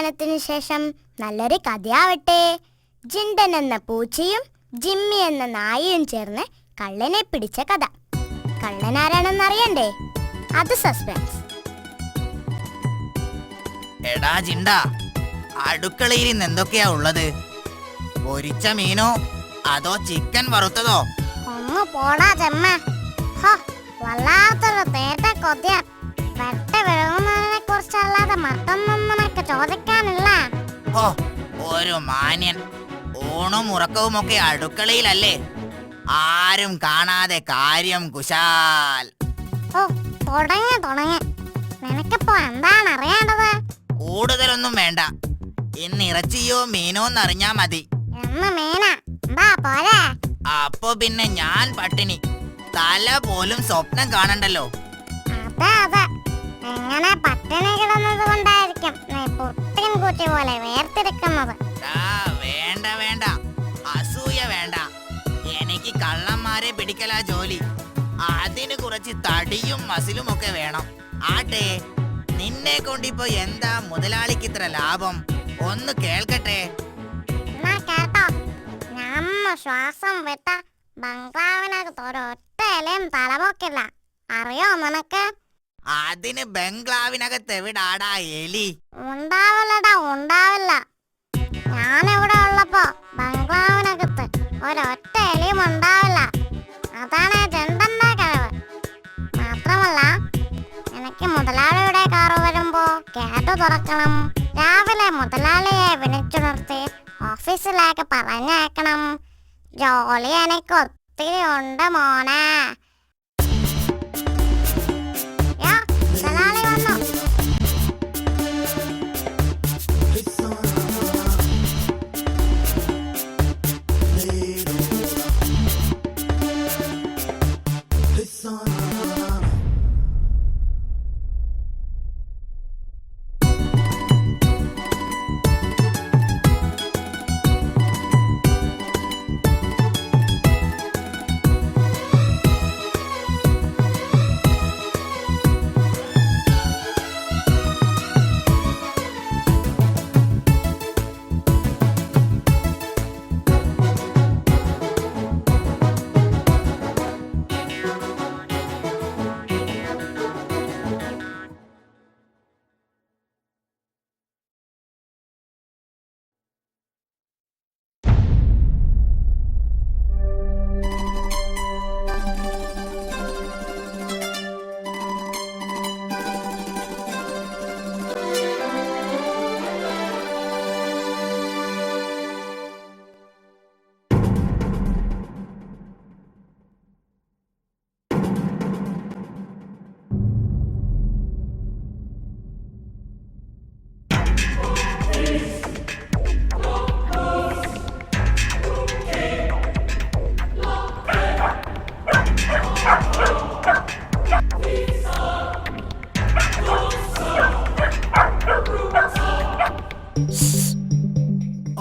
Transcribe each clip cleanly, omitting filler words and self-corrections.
സമാധാനത്തിനു ശേഷം നല്ലൊരു കഥയാവട്ടെ. ജിണ്ടൻ എന്ന പൂച്ചയും ജിമ്മി എന്ന നായയും ചേർന്ന് കള്ളനെ പിടിച്ച കഥ. കള്ളനാരാണെന്ന് അറിയണ്ടേ? അത് സസ്പെൻസ്. എടാ ജിണ്ട, അടുക്കളയിൽ ഇന്ന് എന്തൊക്കെയാ ഉള്ളത്? പൊരിച്ച മീനോ അതോ ചിക്കൻ വറുത്തതോ? ഒന്ന് പോടാ ചെമ്മ. വല്ലാത്തൊരു തേട്ട കൊതിയ. വെട്ട വിഴുങ്ങുന്നതിനെ കുറിച്ചല്ലാതെ മറ്റൊന്നും നിനക്ക് ചോദിക്കാനില്ല. ഓ, ഒരു മാന്യൻ. ഊണും ഉറക്കവും ഒക്കെ അടുക്കളയിലല്ലേ? ആരും കാണാതെ കാര്യം കുശാൽ. ഓ, തുടങ്ങി. നിനക്കിപ്പോ എന്താണ് അറിയേണ്ടത്? കൂടുതലൊന്നും വേണ്ട. ഇന്ന് ഇറച്ചിയോ മീനോ എന്നറിഞ്ഞാ മതി. എന്ന് മീനാ? എന്താ പോലെ? അപ്പൊ പിന്നെ ഞാൻ പട്ടിണി. തല പോലും സ്വപ്നം കാണണ്ടല്ലോ. അതെ. എങ്ങനെ പട്ടിണി കിടന്നത് കൊണ്ടായിരിക്കും നീ പുട്ടിൻ കുറ്റി പോലെ വേർതിരിക്കുന്നത്. വേണ്ട, അസൂയ വേണ്ട. എനിക്ക് കള്ളന്മാരെ പിടിക്കലാ ജോലി. അതിന് കുറച്ച് തടിയും മസിലും ഒക്കെ വേണം. ആട്ടെ, നിന്നെ കൊണ്ടിപ്പോ എന്താ മുതലാളിക്ക് ഇത്ര ലാഭം? ഒന്ന് കേൾക്കട്ടെ. എന്നാ കേട്ടോ, നമ്മ ശ്വാസം വിട്ട ബംഗ്ലാവിനകത്ത് ഒരൊറ്റ ഇലയും തലപോക്കില്ല. അറിയോ നിനക്ക്? അതിന് ബംഗ്ലാവിനകത്ത് എവിടാടാ എലി? ഉണ്ടാവില്ല. ഞാനിവിടെ ഉള്ളപ്പോ ബംഗ്ലാവിനകത്ത് ഒരൊറ്റ എലിയും ഉണ്ടാവില്ല. അതാണ് ജണ്ടന്റെ കഴിവ്. മാത്രമല്ല, എനിക്ക് മുതലാളിയുടെ കാറ് വരുമ്പോ ഗേറ്റ് തുറക്കണം. രാവിലെ മുതലാളിയെ വിളിച്ചുണർത്തി ഓഫീസിലേക്ക് പറഞ്ഞയക്കണം. ജോലി എനിക്ക് ഒത്തിരി ഉണ്ട് മോനെ. മുതലാളി വന്നു.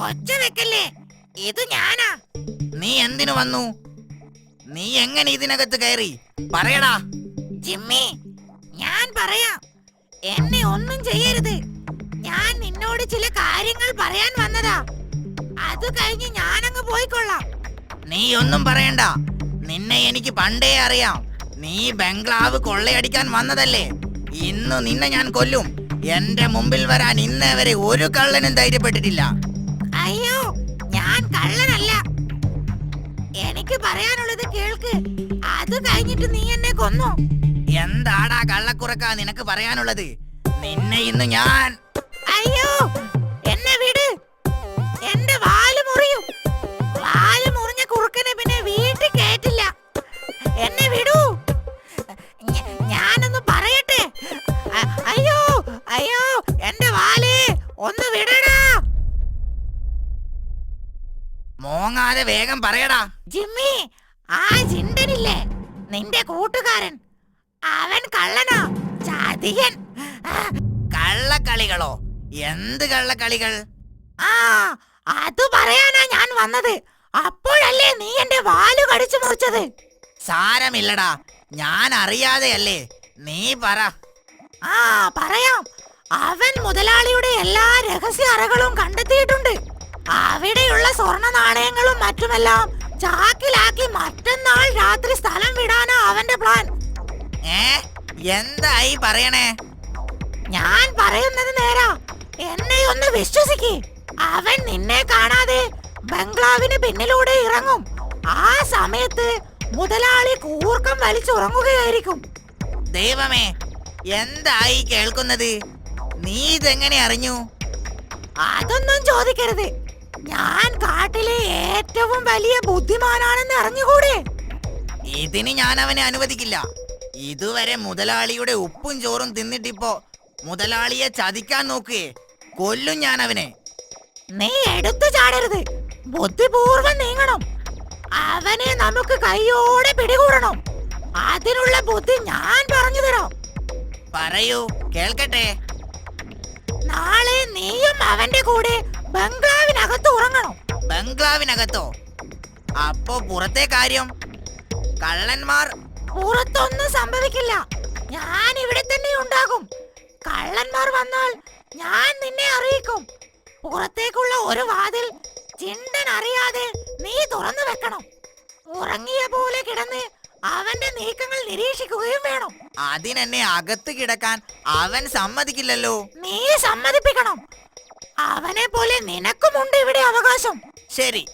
ഒച്ച വെക്കല്ലേ, ഇത് ഞാനാ. നീ എന്തിനു വന്നു? നീ എങ്ങനെ ഇതിനകത്ത് കയറി? പറയടാ. ജിമ്മി, ഞാൻ പറയാം. എന്നെ ഒന്നും ചെയ്യരുത്. ഞാൻ നിന്നോട് ചില കാര്യങ്ങൾ പറയാൻ വന്നതാ. അത് കഴിഞ്ഞ് ഞാനങ്ങ് പോയിക്കൊള്ളാം. നീ ഒന്നും പറയണ്ട. നിന്നെ എനിക്ക് പണ്ടേ അറിയാം. നീ ബംഗ്ലാവ് കൊള്ളയടിക്കാൻ വന്നതല്ലേ? ഇന്ന് നിന്നെ ഞാൻ കൊല്ലും. എന്റെ മുമ്പിൽ വരാൻ ഇന്നേ വരെ ഒരു കള്ളനും ധൈര്യപ്പെട്ടിട്ടില്ല. അയ്യോ, ഞാൻ കള്ളനല്ല. എനിക്ക് പറയാനുള്ളത് കേൾക്ക്. അത് കഴിഞ്ഞിട്ട് നീ എന്നെ കൊന്നു. എന്താടാ കള്ളക്കുറക്കാ നിനക്ക് പറയാനുള്ളത്? നിന്നെ ഇന്ന് ഞാൻ... അയ്യോ, എന്നെ വിട്. എന്റെ വാല് മുറിയും. വാല് മുറിഞ്ഞ കുറുക്കനെ പിന്നെ വീട്ടിൽ കേറ്റില്ല. എന്നെ വിടൂ. ഞാനൊന്ന് പറയട്ടെ. അയ്യോ, എന്റെ വാല് ഒന്ന് വിടടാ. മോങ്ങാതെ വേഗം പറയടാ. ജിമ്മി, ആ ജിണ്ടനില്ലേ, നിന്റെ കൂട്ടുകാരൻ, അവൻ കള്ളനാ, ചതിയൻ. കള്ളക്കളികളോ? എന്ത് കള്ളക്കളികൾ? ആ, അത് പറയാനാ ഞാൻ വന്നത്. അപ്പോഴല്ലേ നീ എന്റെ വാല് കടിച്ചു മുറിച്ചത്. സാരമില്ലടാ, ഞാൻ അറിയാതെയല്ലേ. നീ പറ. ആ, പറയാം. അവൻ മുതലാളിയുടെ എല്ലാ രഹസ്യ അറകളും കണ്ടെത്തിയിട്ടുണ്ട്. അവിടെയുള്ള സ്വർണ്ണ നാണയങ്ങളും മറ്റുമെല്ലാം ചാക്കിലാക്കി മറ്റന്നാൾ രാത്രി സ്ഥലം വിടാനാ അവന്റെ പ്ലാൻ. എന്തായി പറയണേ? ഞാൻ പറയുന്നത് നേരാ, എന്നെ ഒന്ന് വിശ്വസിക്കേ. അവൻ നിന്നെ കാണാതെ ബംഗ്ലാവിന് പിന്നിലൂടെ ഇറങ്ങും. ആ സമയത്ത് മുതലാളി കൂർക്കം വലിച്ചുറങ്ങുകയായിരിക്കും. ദൈവമേ, എന്തായി കേൾക്കുന്നത്? നീ ഇതെങ്ങനെ അറിഞ്ഞു? അതൊന്നും ചോദിക്കരുത്. ഞാൻ കാട്ടിലെ ഏറ്റവും വലിയ ബുദ്ധിമാനാണെന്ന് അറിഞ്ഞുകൂടെ? ഇതിന് ഞാൻ അവനെ അനുവദിക്കില്ല. ഇതുവരെ മുതലാളിയുടെ ഉപ്പും ചോറും തിന്നിട്ടിപ്പോ മുതലാളിയെ ചതിക്കാൻ നോക്കുകയെ. കൊല്ലും ഞാൻ അവനെ. നീ എടുത്തു ചാടരുത്, ബുദ്ധിപൂർവ്വം നീങ്ങണം. അവനെ നമുക്ക് കൈയോടെ പിടികൂടണം. അതിനുള്ള ബുദ്ധി ഞാൻ പറഞ്ഞു തരാം. പറയൂ, കേൾക്കട്ടെ. നാളെ നീയും അവന്റെ കൂടെ ബംഗ്ലാവിനകത്ത് ഉറങ്ങണം. ബംഗ്ലാവിനകത്തോ? അപ്പോ പുറത്തെ കാര്യം? കള്ളന്മാർ? പുറത്തൊന്നും സംഭവിക്കില്ല. ഞാൻ ഇവിടെ തന്നെ ഉണ്ടാകും. കള്ളന്മാർ വന്നാൽ ഞാൻ നിന്നെ അറിയിക്കും. പുറത്തേക്കുള്ള ഒരു വാതിൽ ചിണ്ടൻ അറിയാതെ നീ തുറന്നു വെക്കണം. ഉറങ്ങിയ പോലെ കിടന്ന് അവന്റെ നീക്കങ്ങൾ നിരീക്ഷിക്കുകയും വേണം. അതിനെന്നെ അകത്ത് കിടക്കാൻ അവൻ സമ്മതിക്കില്ലല്ലോ. നീ സമ്മതിപ്പിക്കണം. അവനെ പോലെ നിനക്കുമുണ്ട് ഇവിടെ അവകാശം. ശരി,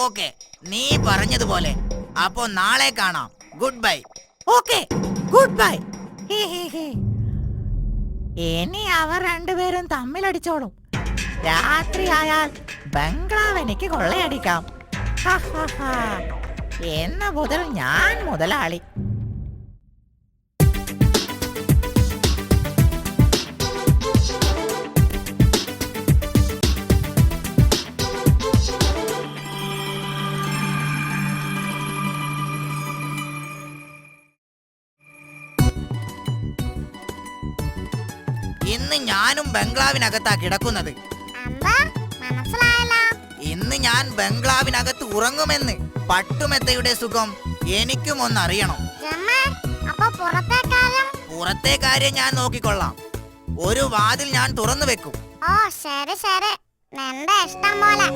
ഓക്കെ, നീ പറഞ്ഞതുപോലെ. അപ്പോ നാളെ കാണാം. Good bye. Okay, good bye. ഇനി അവർ രണ്ടുപേരും തമ്മിലടിച്ചോളും. രാത്രിയായാൽ ബംഗ്ലാവ് എനിക്ക് കൊള്ളയടിക്കാം. എന്ന മുതൽ ഞാൻ മുതലാളി. ഇന്ന് ഞാനും ബംഗ്ലാവിനകത്താ കിടക്കുന്നത്. ഇന്ന് ഞാൻ ബംഗ്ലാവിനകത്ത് ഉറങ്ങുമെന്ന്. പട്ടുമെത്തയുടെ സുഖം എനിക്കും ഒന്നറിയണം. പുറത്തെ കാര്യം ഞാൻ നോക്കിക്കൊള്ളാം. ഒരു വാതിൽ ഞാൻ തുറന്നു വെക്കും. ഓ ശരി ശരി, നിന്റെ ഇഷ്ടം പോലെ.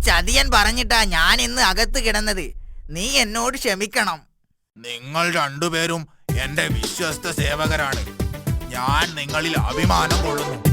ചതിയൻ പറഞ്ഞിട്ടാ ഞാൻ ഇന്ന് അകത്ത് കിടന്നത്. നീ എന്നോട് ക്ഷമിക്കണം. നിങ്ങൾ രണ്ടുപേരും എന്റെ വിശ്വസ്ത സേവകരാണ്. ഞാൻ നിങ്ങളിൽ അഭിമാനം കൊള്ളുന്നു.